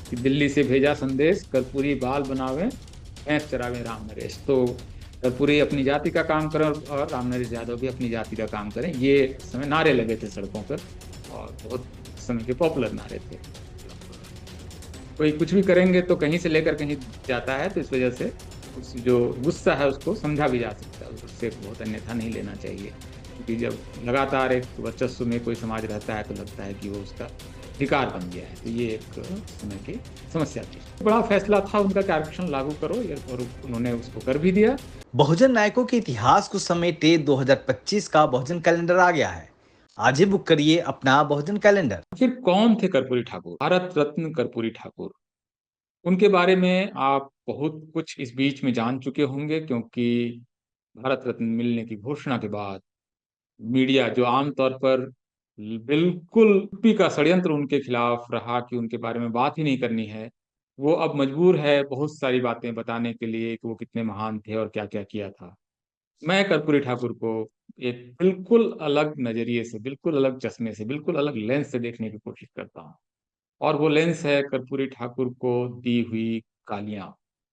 कि दिल्ली से भेजा संदेश, कर्पूरी बाल बनावे, भैंस चरावे राम नरेश। तो कर्पूरी अपनी जाति का काम करें और राम नरेश यादव भी अपनी जाति का काम करें, ये उस समय नारे लगे थे सड़कों पर, और बहुत उस समय के पॉपुलर नारे थे। कोई कुछ भी करेंगे तो कहीं से लेकर कहीं जाता है, तो इस वजह से उस जो गुस्सा है उसको समझा भी जा सकता है, उससे बहुत अन्यथा नहीं लेना चाहिए। क्योंकि जब लगातार एक वर्चस्व में कोई समाज रहता है तो लगता है कि वो उसका अधिकार बन गया है। तो ये एक समय की समस्या थी। बड़ा फैसला था उनका कि आरक्षण लागू करो, और उन्होंने उसको कर भी दिया। बहुजन नायकों के इतिहास को समेटे 2025 का बहुजन कैलेंडर आ गया है। आज ही बुक करिए अपना बहुजन कैलेंडर। फिर कौन थे कर्पूरी ठाकुर? भारत रत्न कर्पूरी ठाकुर। उनके बारे में आप बहुत कुछ इस बीच में जान चुके होंगे, क्योंकि भारत रत्न मिलने की घोषणा के बाद मीडिया, जो आमतौर पर बिल्कुल टुप्पी का षड्यंत्र उनके खिलाफ रहा कि उनके बारे में बात ही नहीं करनी है, वो अब मजबूर है बहुत सारी बातें बताने के लिए कि वो कितने महान थे और क्या क्या किया था। मैं कर्पूरी ठाकुर को एक बिल्कुल अलग नजरिए से, बिल्कुल अलग चश्मे से, बिल्कुल अलग लेंस से देखने की कोशिश करता हूँ। और वो लेंस है कर्पूरी ठाकुर को दी हुई गालियां।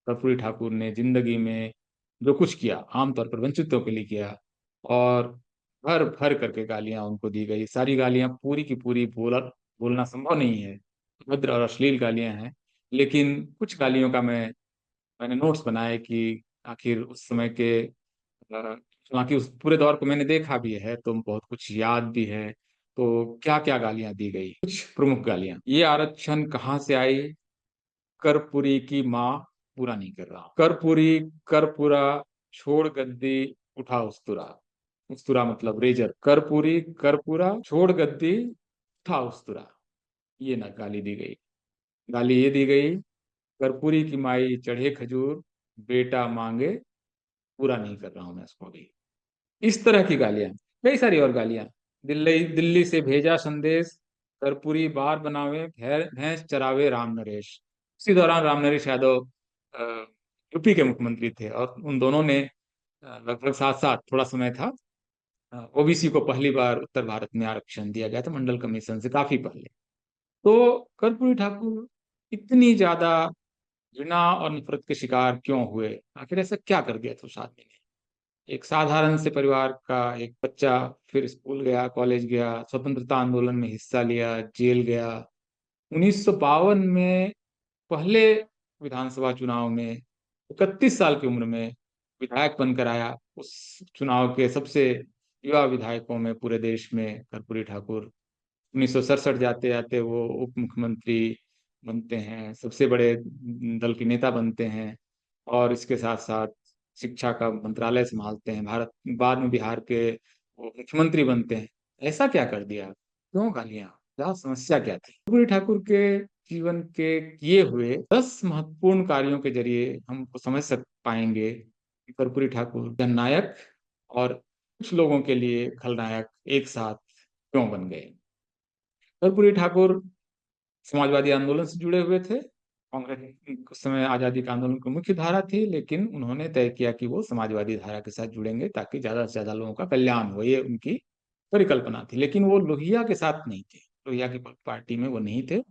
कर्पूरी ठाकुर ने जिंदगी में जो कुछ किया, आमतौर पर वंचितों के लिए किया, और भर भर करके गालियां उनको दी गई। सारी गालियां पूरी की पूरी बोलना संभव नहीं है, भद्र और अश्लील गालियां हैं। लेकिन कुछ गालियों का मैंने नोट्स बनाए कि आखिर उस समय के, हालांकि उस पूरे दौर को मैंने देखा भी है तो बहुत कुछ याद भी है। तो क्या क्या गालियां दी गई, कुछ प्रमुख गालियां। ये आरक्षण कहाँ से आई? कर्पूरी की माँ पूरा नहीं कर रहा। कर्पूरी, कर्पूरा, छोड़ गद्दी, उठा उस्तुरा। उस्तुरा मतलब रेजर। कर्पूरी, कर्पूरा, छोड़ गद्दी, उठा उस्तुरा। ये ना गाली दी गई। गाली ये दी गई, कर्पूरी की माई चढ़े खजूर, बेटा मांगे, पूरा नहीं कर रहा हूं मैं उसको भी। इस तरह की गालियां, कई सारी और गालियां। दिल्ली दिल्ली से भेजा संदेश, कर्पूरी बार बनावे, भैंस चरावे राम नरेश। उसी दौरान राम नरेश यादव यूपी के मुख्यमंत्री थे, और उन दोनों ने लगभग साथ साथ थोड़ा समय था। ओबीसी को पहली बार उत्तर भारत में आरक्षण दिया गया था, मंडल कमीशन से काफी पहले। तो कर्पूरी ठाकुर इतनी ज्यादा घृणा और नफरत के शिकार क्यों हुए? आखिर ऐसा क्या कर दिया था उस आदमी ने? एक साधारण से परिवार का एक बच्चा, फिर स्कूल गया, कॉलेज गया, स्वतंत्रता आंदोलन में हिस्सा लिया, जेल गया। 1952 में पहले विधानसभा चुनाव में 31 साल की उम्र में विधायक बनकर आया। उस चुनाव के सबसे युवा विधायकों में पूरे देश में कर्पूरी ठाकुर। 1967 जाते जाते वो उप मुख्यमंत्री बनते हैं, सबसे बड़े दल के नेता बनते हैं, और इसके साथ साथ शिक्षा का मंत्रालय संभालते हैं भारत। बाद में बिहार के वो मुख्यमंत्री बनते हैं। ऐसा क्या कर दिया? क्यों गालियां? क्या समस्या क्या थी? कर्पूरी ठाकुर के जीवन के किए हुए 10 महत्वपूर्ण कार्यों के जरिए हम समझ सक पाएंगे कि कर्पूरी ठाकुर जननायक और कुछ लोगों के लिए खलनायक एक साथ क्यों बन गए। कर्पूरी ठाकुर समाजवादी आंदोलन से जुड़े हुए थे। कांग्रेस उस समय आजादी का आंदोलन की मुख्य धारा थी, लेकिन उन्होंने तय किया कि वो समाजवादी धारा के साथ जुड़ेंगे ताकि ज्यादा से ज्यादा लोगों का कल्याण हो, ये उनकी परिकल्पना थी। लेकिन वो लोहिया के साथ नहीं थे, लोहिया की पार्टी में वो नहीं थे।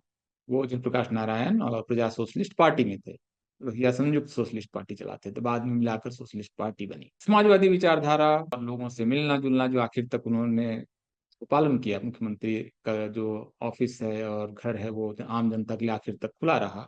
वो जयप्रकाश नारायण और प्रजा सोशलिस्ट पार्टी में थे। लोहिया संयुक्त सोशलिस्ट पार्टी चलाते थे, बाद में मिलाकर सोशलिस्ट पार्टी बनी। समाजवादी विचारधारा और लोगों से मिलना जुलना जो आखिर तक उन्होंने पालन किया। मुख्यमंत्री का जो ऑफिस है और घर है वो आम जनता के लिए आखिर तक खुला रहा,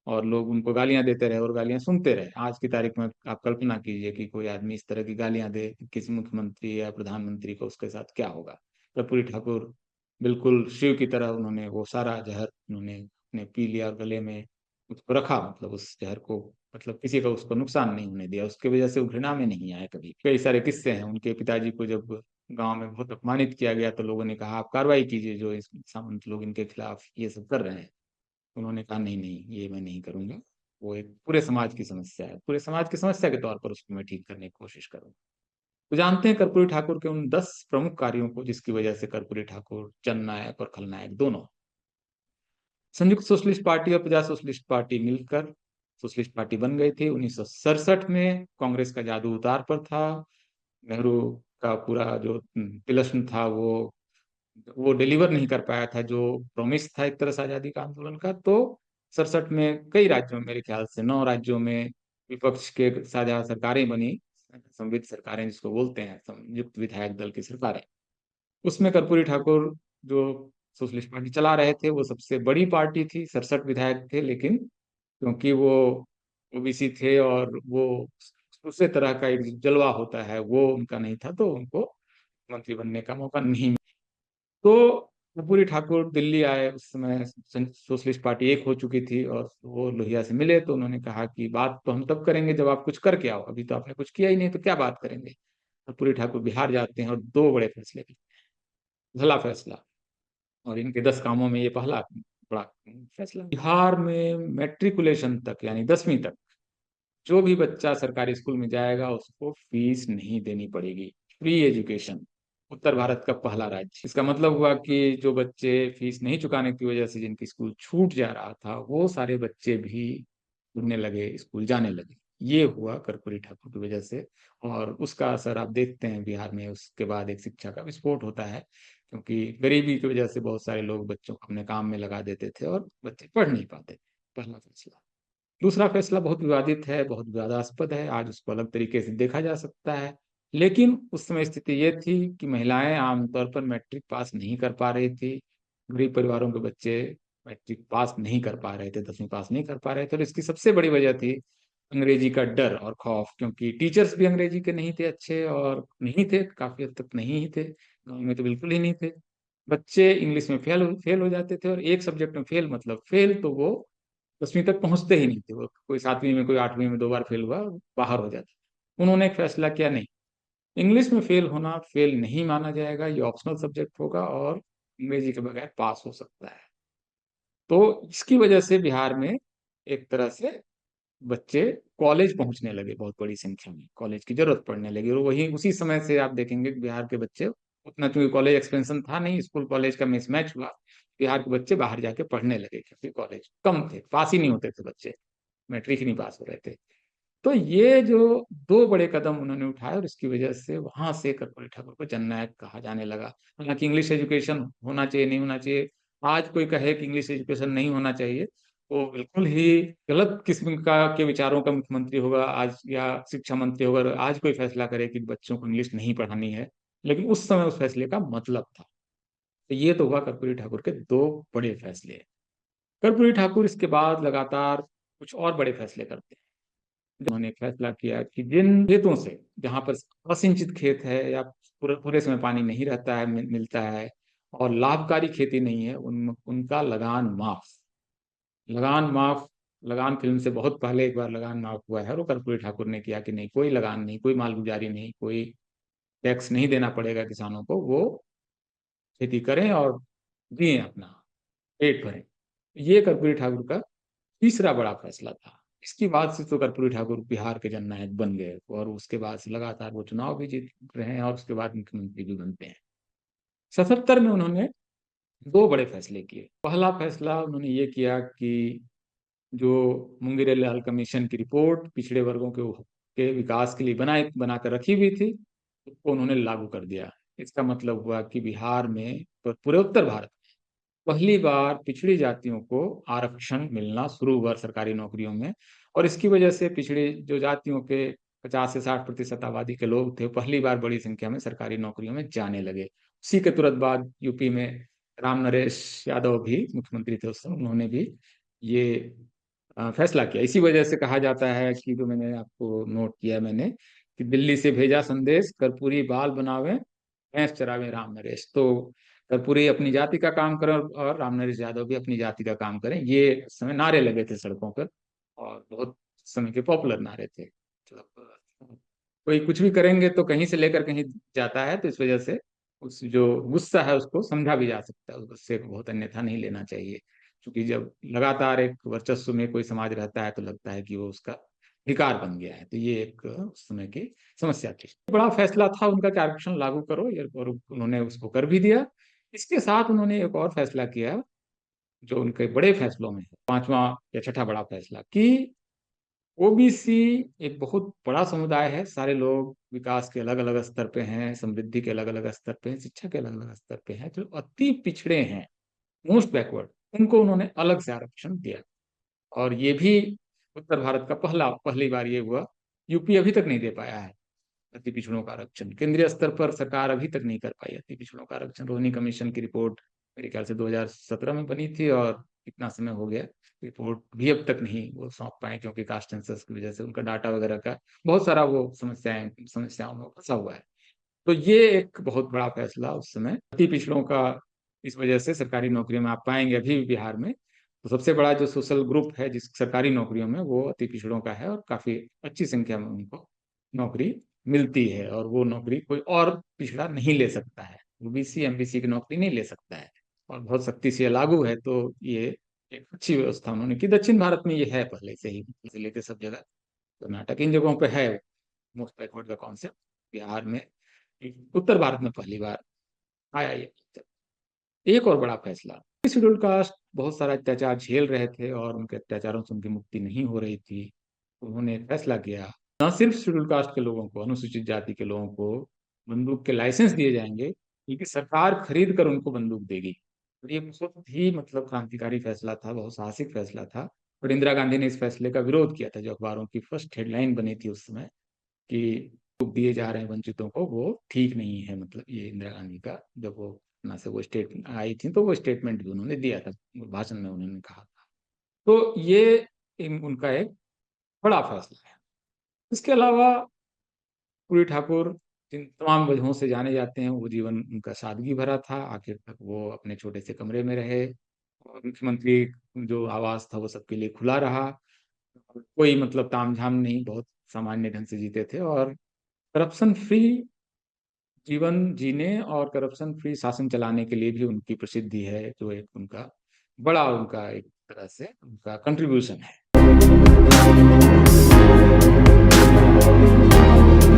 और लोग उनको गालियां देते रहे और गालियां सुनते रहे। आज की तारीख में आप कल्पना कीजिए कि कोई आदमी इस तरह की गालियां दे किसी मुख्यमंत्री या प्रधानमंत्री को, उसके साथ क्या होगा। कर्पूरी ठाकुर बिल्कुल शिव की तरह, उन्होंने वो सारा जहर उन्होंने अपने पी लिया और गले में उसको रखा, मतलब उस जहर को, मतलब किसी का उसको नुकसान नहीं होने दिया। उसकी वजह से वो घृणा में नहीं आया कभी। कई सारे किस्से हैं। उनके पिताजी को जब गांव में बहुत अपमानित किया गया तो लोगों ने कहा आप कार्रवाई कीजिए, जो इस सामंत लोग इनके खिलाफ ये सब कर रहे हैं। उन्होंने कहा नहीं नहीं, ये मैं नहीं करूंगा। वो एक पूरे समाज की समस्या है, पूरे समाज की समस्या के तौर पर उसको मैं ठीक करने की कोशिश करूंगा। तो जानते हैं कर्पूरी ठाकुर के उन 10 प्रमुख कार्यों को जिसकी वजह से कर्पूरी ठाकुर जननायक और खलनायक दोनों। संयुक्त सोशलिस्ट पार्टी और प्रजा सोशलिस्ट पार्टी मिलकर सोशलिस्ट पार्टी बन गई थी। 1967 में कांग्रेस का जादू उतार पर था। नेहरू का पूरा जो तिलस्म था वो डिलीवर नहीं कर पाया था, जो प्रॉमिस था एक तरह से आजादी का आंदोलन का। तो 67 में कई राज्यों में, मेरे ख्याल से 9 राज्यों में विपक्ष के साझा सरकारें बनी, संविध सरकारें जिसको बोलते हैं, संयुक्त विधायक दल की सरकारें। उसमें कर्पूरी ठाकुर जो सोशलिस्ट पार्टी चला रहे थे, वो सबसे बड़ी पार्टी थी, 67 विधायक थे, लेकिन क्योंकि वो ओबीसी थे और वो दूसरे तरह का एक जलवा होता है वो उनका नहीं था, तो उनको मंत्री बनने का मौका नहीं मिला। तो कर्पूरी ठाकुर दिल्ली आए, उस समय सोशलिस्ट पार्टी एक हो चुकी थी, और वो लोहिया से मिले तो उन्होंने कहा कि बात तो हम तब करेंगे जब आप कुछ करके आओ, अभी तो आपने कुछ किया ही नहीं, तो क्या बात करेंगे। कर्पूरी ठाकुर बिहार जाते हैं और दो बड़े फैसले लेते हैं। पहला फैसला, और इनके 10 कामों में ये पहला बड़ा फैसला, बिहार में मैट्रिकुलेशन तक यानी 10वीं तक जो भी बच्चा सरकारी स्कूल में जाएगा उसको फीस नहीं देनी पड़ेगी। फ्री एजुकेशन, उत्तर भारत का पहला राज्य। इसका मतलब हुआ कि जो बच्चे फीस नहीं चुकाने की वजह से जिनकी स्कूल छूट जा रहा था, वो सारे बच्चे भी जुड़ने लगे, स्कूल जाने लगे। ये हुआ कर्पूरी ठाकुर की वजह से, और उसका असर आप देखते हैं बिहार में। उसके बाद एक शिक्षा का विस्फोट होता है, क्योंकि गरीबी की वजह से बहुत सारे लोग बच्चों को अपने काम में लगा देते थे और बच्चे पढ़ नहीं पाते। पहला फैसला। दूसरा फैसला बहुत विवादित है, बहुत विवादास्पद है, आज उसको अलग तरीके से देखा जा सकता है। लेकिन उस समय स्थिति ये थी कि महिलाएं आमतौर पर मैट्रिक पास नहीं कर पा रही थी। गरीब परिवारों के बच्चे मैट्रिक पास नहीं कर पा रहे थे, 10वीं पास नहीं कर पा रहे थे, और इसकी सबसे बड़ी वजह थी अंग्रेजी का डर और खौफ, क्योंकि टीचर्स भी अंग्रेजी के नहीं थे अच्छे, और नहीं थे, काफी हद तक नहीं ही थे, गाँव में तो बिल्कुल ही नहीं थे। बच्चे इंग्लिश में फेल हो जाते थे, और एक सब्जेक्ट में फेल मतलब फेल, तो वो 10वीं तक पहुंचते ही नहीं थे। वो कोई 7वीं में, कोई 8वीं में 2 बार फेल हुआ, बाहर हो जाता। उन्होंने एक फैसला किया, नहीं, इंग्लिश में फेल होना फेल नहीं माना जाएगा, ये ऑप्शनल सब्जेक्ट होगा, और अंग्रेजी के बगैर पास हो सकता है। तो इसकी वजह से बिहार में एक तरह से बच्चे कॉलेज पहुंचने लगे, बहुत बड़ी संख्या में कॉलेज की जरूरत पड़ने लगी। और वही उसी समय से आप देखेंगे कि बिहार के बच्चे उतना, क्योंकि कॉलेज एक्सपेंशन था नहीं, स्कूल कॉलेज का मिसमैच हुआ, बिहार के बच्चे बाहर जाके पढ़ने लगे, क्योंकि कॉलेज कम थे, पास ही नहीं होते थे बच्चे, मैट्रिक ही नहीं पास हो रहे थे। तो ये जो दो बड़े कदम उन्होंने उठाए, और इसकी वजह से वहां से कर्पूरी ठाकुर को जननायक कहा जाने लगा। हालांकि इंग्लिश एजुकेशन होना चाहिए, नहीं होना चाहिए, आज कोई कहे कि इंग्लिश एजुकेशन नहीं होना चाहिए, वो बिल्कुल ही गलत किस्म का के विचारों का मुख्यमंत्री होगा आज, या शिक्षा मंत्री होगा, आज कोई फैसला करे कि बच्चों को इंग्लिश नहीं पढ़ानी है। लेकिन उस समय उस फैसले का मतलब था। तो ये तो हुआ कर्पूरी ठाकुर के दो बड़े फैसले। कर्पूरी ठाकुर इसके बाद लगातार कुछ और बड़े फैसले करते हैं। उन्होंने फैसला किया कि जिन खेतों से, जहां पर असिंचित खेत है, या पूरे पूरे समय पानी नहीं रहता है, मिलता है, और लाभकारी खेती नहीं है, उनका लगान माफ। लगान माफ, लगान फिल्म से बहुत पहले एक बार लगान माफ हुआ है, और वो कर्पूरी ठाकुर ने किया कि नहीं, कोई लगान नहीं, कोई मालगुजारी नहीं, कोई टैक्स नहीं देना पड़ेगा किसानों को, वो खेती करें और जिए अपना, पेट भरें। ये कर्पूरी ठाकुर का तीसरा बड़ा फैसला था। इसके बाद से तो कर्पूरी ठाकुर बिहार के जननायक बन गए, और उसके बाद से लगातार वो चुनाव भी जीत रहे हैं, और उसके बाद मुख्यमंत्री भी बनते हैं। 77 में उन्होंने दो बड़े फैसले किए। पहला फैसला उन्होंने ये किया कि जो मुंगेरी लाल कमीशन की रिपोर्ट पिछड़े वर्गों के विकास के लिए बनाकर रखी हुई थी, उसको उन्होंने लागू कर दिया। इसका मतलब हुआ कि बिहार में, पूरे उत्तर भारत, पहली बार पिछड़ी जातियों को आरक्षण मिलना शुरू हुआ सरकारी नौकरियों में। और इसकी वजह से पिछड़ी जो जातियों के 50 से 60% आबादी के लोग थे, पहली बार बड़ी संख्या में सरकारी नौकरियों में जाने लगे। उसी के तुरंत बाद यूपी में राम नरेश यादव भी मुख्यमंत्री थे उस समय, उन्होंने भी ये फैसला किया। इसी वजह से कहा जाता है कि, जो मैंने आपको नोट किया मैंने, कि दिल्ली से भेजा संदेश, कर्पूरी बाल बनावे, भैंस चरावे राम नरेश। तो कर्पूरी अपनी जाति का काम करें, और राम नरेश यादव भी अपनी जाति का काम करें, ये उस समय नारे लगे थे सड़कों पर, और बहुत समय के पॉपुलर नारे थे। मतलब कोई कुछ भी करेंगे तो कहीं से लेकर कहीं जाता है, तो इस वजह से उस जो गुस्सा है उसको समझा भी जा सकता है, उस गुस्से को बहुत अन्यथा नहीं लेना चाहिए। क्योंकि जब लगातार एक वर्चस्व में कोई समाज रहता है, तो लगता है कि वो उसका अधिकार बन गया है। तो ये एक उस समय की समस्या थी। बड़ा फैसला था उनका कि आरक्षण लागू करो, और उन्होंने उसको कर भी दिया। इसके साथ उन्होंने एक और फैसला किया, जो उनके बड़े फैसलों में है, पांचवा या छठा बड़ा फैसला, कि ओबीसी एक बहुत बड़ा समुदाय है, सारे लोग विकास के अलग अलग स्तर पे हैं, समृद्धि के अलग अलग स्तर पे हैं, शिक्षा के अलग अलग स्तर पे हैं, जो अति पिछड़े हैं, मोस्ट बैकवर्ड, उनको उन्होंने अलग से आरक्षण दिया। और ये भी उत्तर भारत का पहली बार ये हुआ। यूपी अभी तक नहीं दे पाया है अति पिछड़ों का आरक्षण। केंद्रीय स्तर पर सरकार अभी तक नहीं कर पाई अति पिछड़ों का आरक्षण। रोहिणी कमीशन की रिपोर्ट मेरे ख्याल से 2017 में बनी थी और इतना समय हो गया, रिपोर्ट भी अब तक नहीं वो सौंप पाए, क्योंकि कास्ट सेंसस की वजह से उनका डाटा वगैरह का बहुत सारा वो समस्याओं में फंसा हुआ है। तो ये एक बहुत बड़ा फैसला उस समय अति पिछड़ों का, इस वजह से सरकारी नौकरियों में आप पाएंगे अभी भी बिहार में तो सबसे बड़ा जो सोशल ग्रुप है जिस सरकारी नौकरियों में, वो अति पिछड़ों का है और काफी अच्छी संख्या में उनको नौकरी मिलती है। और वो नौकरी कोई और पिछड़ा नहीं ले सकता है, ओबीसी एमबीसी की नौकरी नहीं ले सकता है, और बहुत सख्ती से लागू है। तो ये एक अच्छी व्यवस्था उन्होंने की। दक्षिण भारत में ये है पहले से ही, लेके सब जगह, कर्नाटक इन जगहों पे है मोस्ट बैकवर्ड का कॉन्सेप्ट। बिहार में, उत्तर भारत में पहली बार आया ये। एक और बड़ा फैसला, शेड्यूल कास्ट बहुत सारा अत्याचार झेल रहे थे और उनके अत्याचारों से उनकी मुक्ति नहीं हो रही थी। उन्होंने एक फैसला किया, न सिर्फ शेड्यूल कास्ट के लोगों को, अनुसूचित जाति के लोगों को बंदूक के लाइसेंस दिए जाएंगे, बल्कि सरकार खरीद कर उनको बंदूक देगी। और ये बहुत ही मतलब क्रांतिकारी फैसला था, बहुत साहसिक फैसला था। और इंदिरा गांधी ने इस फैसले का विरोध किया था, जो अखबारों की फर्स्ट हेडलाइन बनी थी उस समय कि बंदूक दिए जा रहे हैं वंचितों को, वो ठीक नहीं है। मतलब ये इंदिरा गांधी का, जब वो अपना से वो स्टेटमेंट आई थी तो वो स्टेटमेंट भी उन्होंने दिया था, भाषण में उन्होंने कहा था। तो ये उनका एक बड़ा फैसला है। इसके अलावा पूरी ठाकुर जिन तमाम वजहों से जाने जाते हैं, वो जीवन उनका सादगी भरा था। आखिर तक वो अपने छोटे से कमरे में रहे और मुख्यमंत्री जो आवास था वो सबके लिए खुला रहा। कोई मतलब तामझाम नहीं, बहुत सामान्य ढंग से जीते थे और करप्शन फ्री जीवन जीने और करप्शन फ्री शासन चलाने के लिए भी उनकी प्रसिद्धि है, जो एक उनका बड़ा, उनका एक तरह से उनका कंट्रीब्यूशन है।